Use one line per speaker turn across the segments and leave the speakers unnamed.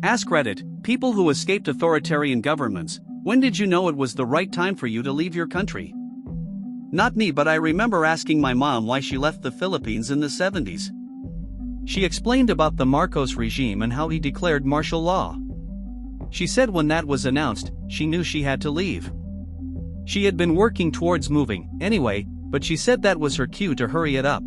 AskReddit, people who escaped authoritarian governments, when did you know it was the right time for you to leave your country? Not me, but I remember asking my mom why she left the Philippines in the 70s. She explained about the Marcos regime and how he declared martial law. She said when that was announced, she knew she had to leave. She had been working towards moving, anyway, but she said that was her cue to hurry it up.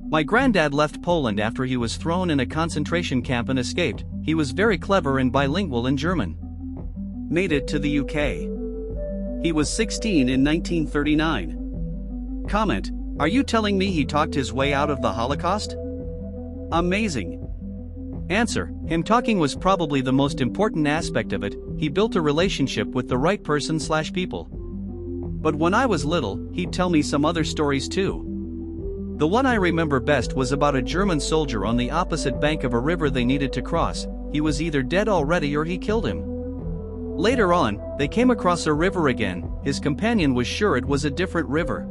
My granddad left Poland after he was thrown in a concentration camp and escaped. He was very clever and bilingual in German. Made it to the UK. He was 16 in 1939. Comment: are you telling me he talked his way out of the Holocaust? Amazing. Answer: him talking was probably the most important aspect of it. He built a relationship with the right person/people. But when I was little, he'd tell me some other stories too. The one I remember best was about a German soldier on the opposite bank of a river they needed to cross. He was either dead already or he killed him. Later on, they came across a river again. His companion was sure it was a different river.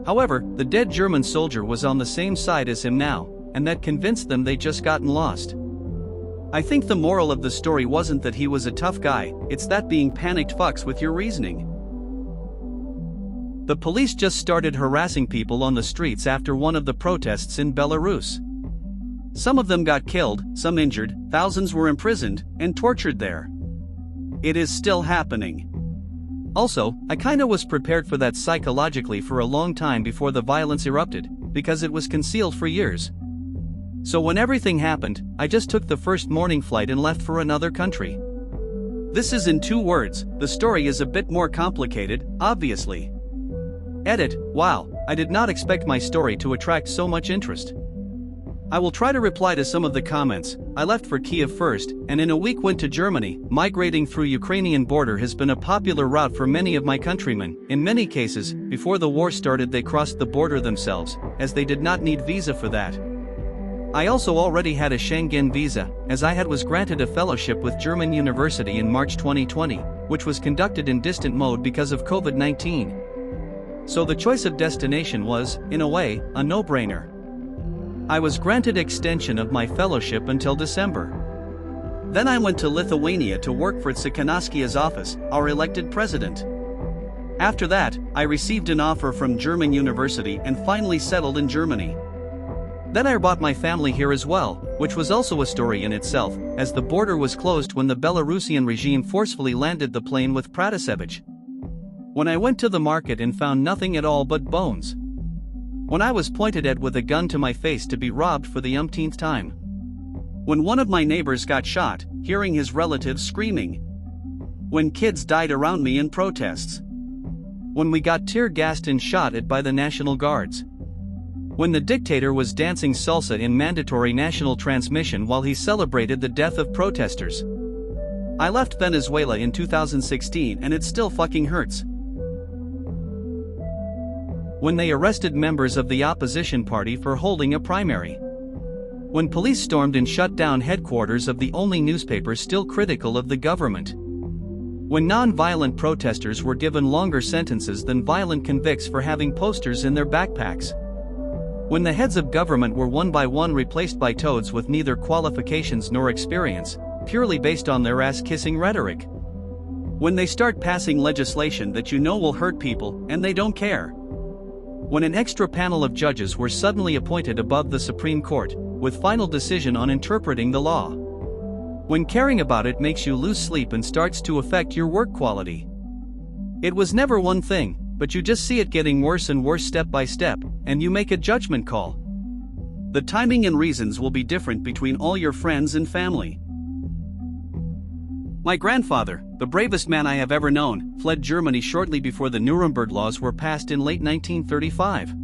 However, the dead German soldier was on the same side as him now, and that convinced them they'd just gotten lost. I think the moral of the story wasn't that he was a tough guy, it's that being panicked fucks with your reasoning. The police just started harassing people on the streets after one of the protests in Belarus. Some of them got killed, some injured, thousands were imprisoned and tortured there. It is still happening. Also, I kinda was prepared for that psychologically for a long time before the violence erupted, because it was concealed for years. So when everything happened, I just took the first morning flight and left for another country. This is in 2 words, the story is a bit more complicated, obviously. Edit: wow, I did not expect my story to attract so much interest. I will try to reply to some of the comments. I left for Kiev first, and in a week went to Germany. Migrating through Ukrainian border has been a popular route for many of my countrymen. In many cases, before the war started they crossed the border themselves, as they did not need visa for that. I also already had a Schengen visa, as I was granted a fellowship with German University in March 2020, which was conducted in distant mode because of COVID-19. So the choice of destination was, in a way, a no-brainer. I was granted extension of my fellowship until December. Then I went to Lithuania to work for Tsikhanouskia's office, our elected president. After that, I received an offer from German University and finally settled in Germany. Then I brought my family here as well, which was also a story in itself, as the border was closed when the Belarusian regime forcefully landed the plane with Pratasevich. When I went to the market and found nothing at all but bones. When I was pointed at with a gun to my face to be robbed for the umpteenth time. When one of my neighbors got shot, hearing his relatives screaming. When kids died around me in protests. When we got tear-gassed and shot at by the National Guards. When the dictator was dancing salsa in mandatory national transmission while he celebrated the death of protesters. I left Venezuela in 2016 and it still fucking hurts. When they arrested members of the opposition party for holding a primary. When police stormed and shut down headquarters of the only newspaper still critical of the government. When non-violent protesters were given longer sentences than violent convicts for having posters in their backpacks. When the heads of government were one by one replaced by toads with neither qualifications nor experience, purely based on their ass-kissing rhetoric. When they start passing legislation that you know will hurt people, and they don't care. When an extra panel of judges were suddenly appointed above the Supreme Court, with final decision on interpreting the law. When caring about it makes you lose sleep and starts to affect your work quality. It was never one thing, but you just see it getting worse and worse step by step, and you make a judgment call. The timing and reasons will be different between all your friends and family. My grandfather, the bravest man I have ever known, fled Germany shortly before the Nuremberg laws were passed in late 1935.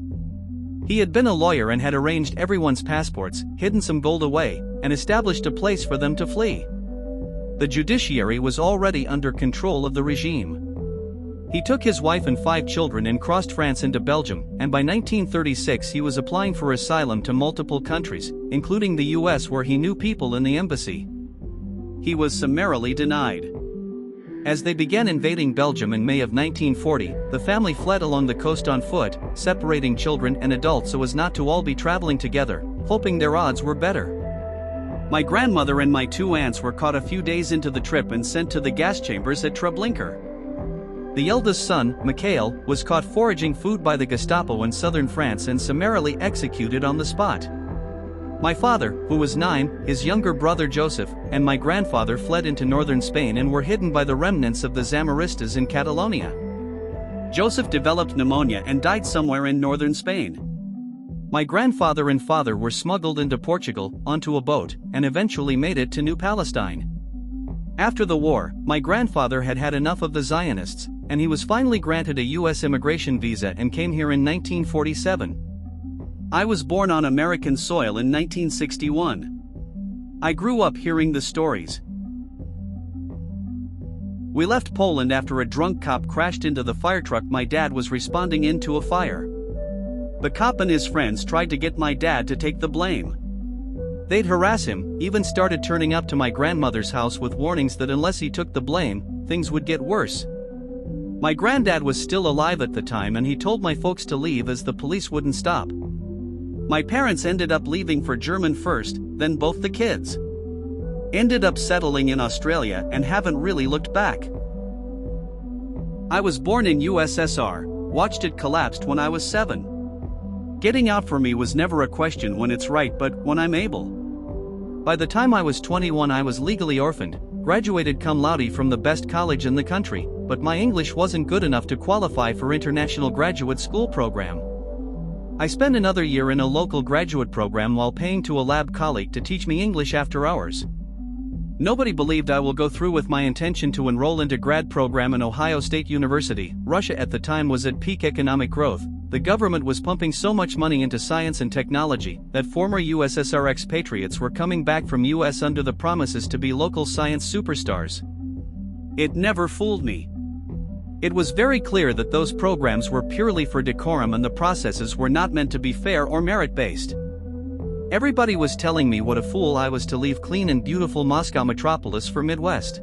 He had been a lawyer and had arranged everyone's passports, hidden some gold away, and established a place for them to flee. The judiciary was already under control of the regime. He took his wife and 5 children and crossed France into Belgium, and by 1936 he was applying for asylum to multiple countries, including the US where he knew people in the embassy. He was summarily denied. As they began invading Belgium in May of 1940, the family fled along the coast on foot, separating children and adults so as not to all be traveling together, hoping their odds were better. My grandmother and my 2 aunts were caught a few days into the trip and sent to the gas chambers at Treblinka. The eldest son, Mikhail, was caught foraging food by the Gestapo in southern France and summarily executed on the spot. My father, who was 9, his younger brother Joseph, and my grandfather fled into northern Spain and were hidden by the remnants of the Zamoristas in Catalonia. Joseph developed pneumonia and died somewhere in northern Spain. My grandfather and father were smuggled into Portugal, onto a boat, and eventually made it to New Palestine. After the war, my grandfather had had enough of the Zionists, and he was finally granted a U.S. immigration visa and came here in 1947. I was born on American soil in 1961. I grew up hearing the stories. We left Poland after a drunk cop crashed into the firetruck my dad was responding into a fire. The cop and his friends tried to get my dad to take the blame. They'd harass him, even started turning up to my grandmother's house with warnings that unless he took the blame, things would get worse. My granddad was still alive at the time and he told my folks to leave as the police wouldn't stop. My parents ended up leaving for German first, then both the kids ended up settling in Australia and haven't really looked back. I was born in USSR, watched it collapse when I was 7. Getting out for me was never a question when it's right but when I'm able. By the time I was 21 I was legally orphaned, graduated cum laude from the best college in the country, but my English wasn't good enough to qualify for international graduate school program. I spent another year in a local graduate program while paying to a lab colleague to teach me English after hours. Nobody believed I will go through with my intention to enroll into grad program in Ohio State University. Russia at the time was at peak economic growth. The government was pumping so much money into science and technology that former USSR expatriates were coming back from US under the promises to be local science superstars. It never fooled me. It was very clear that those programs were purely for decorum and the processes were not meant to be fair or merit-based. Everybody was telling me what a fool I was to leave clean and beautiful Moscow metropolis for Midwest.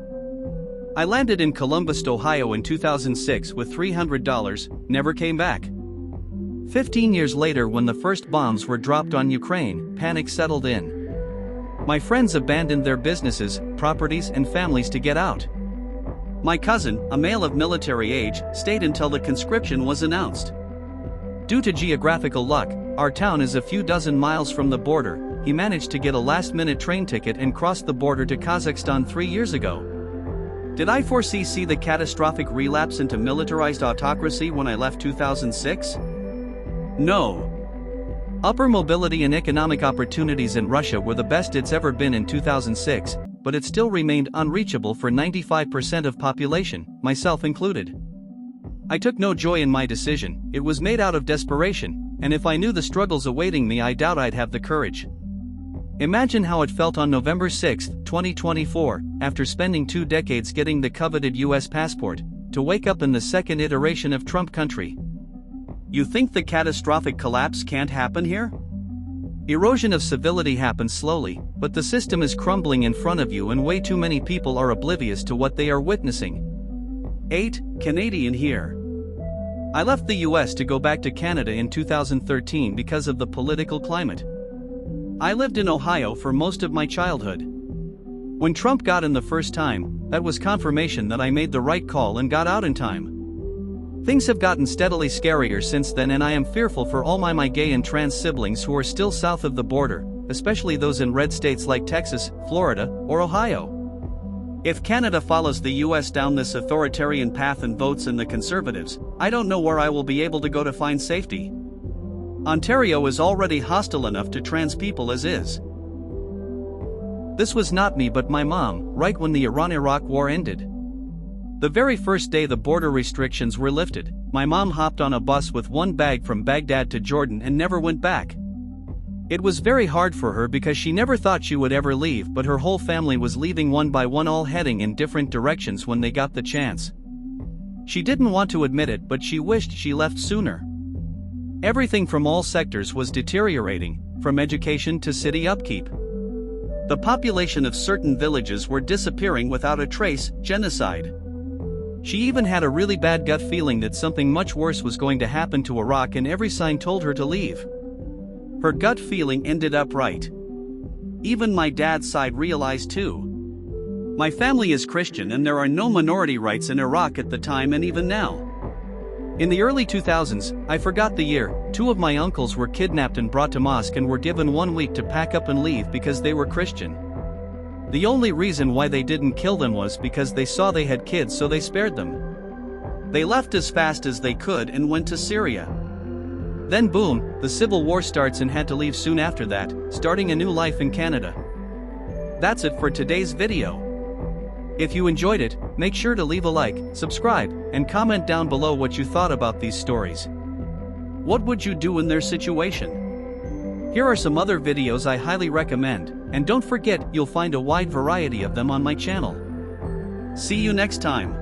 I landed in Columbus, Ohio in 2006 with $300, never came back. 15 years later, when the first bombs were dropped on Ukraine, panic settled in. My friends abandoned their businesses, properties and families to get out. My cousin, a male of military age, stayed until the conscription was announced. Due to geographical luck, our town is a few dozen miles from the border. He managed to get a last-minute train ticket and crossed the border to Kazakhstan 3 years ago. Did I foresee the catastrophic relapse into militarized autocracy when I left 2006? No. Upper mobility and economic opportunities in Russia were the best it's ever been in 2006, but it still remained unreachable for 95% of population, myself included. I took no joy in my decision. It was made out of desperation, and if I knew the struggles awaiting me, I doubt I'd have the courage. Imagine how it felt on November 6, 2024, after spending 2 decades getting the coveted US passport, to wake up in the second iteration of Trump country. You think the catastrophic collapse can't happen here? Erosion of civility happens slowly, but the system is crumbling in front of you and way too many people are oblivious to what they are witnessing. 8. Canadian here. I left the US to go back to Canada in 2013 because of the political climate. I lived in Ohio for most of my childhood. When Trump got in the first time, that was confirmation that I made the right call and got out in time. Things have gotten steadily scarier since then, and I am fearful for all my gay and trans siblings who are still south of the border, especially those in red states like Texas, Florida, or Ohio. If Canada follows the US down this authoritarian path and votes in the Conservatives, I don't know where I will be able to go to find safety. Ontario is already hostile enough to trans people as is. This was not me but my mom, right when the Iran-Iraq war ended. The very first day the border restrictions were lifted, my mom hopped on a bus with one bag from Baghdad to Jordan and never went back. It was very hard for her because she never thought she would ever leave, but her whole family was leaving one by one, all heading in different directions when they got the chance. She didn't want to admit it, but she wished she left sooner. Everything from all sectors was deteriorating, from education to city upkeep. The population of certain villages were disappearing without a trace, genocide. She even had a really bad gut feeling that something much worse was going to happen to Iraq, and every sign told her to leave. Her gut feeling ended up right. Even my dad's side realized too. My family is Christian and there are no minority rights in Iraq at the time and even now. In the early 2000s, I forgot the year, 2 of my uncles were kidnapped and brought to mosque and were given 1 week to pack up and leave because they were Christian. The only reason why they didn't kill them was because they saw they had kids, so they spared them. They left as fast as they could and went to Syria. Then boom, the civil war starts and had to leave soon after that, starting a new life in Canada. That's it for today's video. If you enjoyed it, make sure to leave a like, subscribe, and comment down below what you thought about these stories. What would you do in their situation? Here are some other videos I highly recommend, and don't forget you'll find a wide variety of them on my channel. See you next time.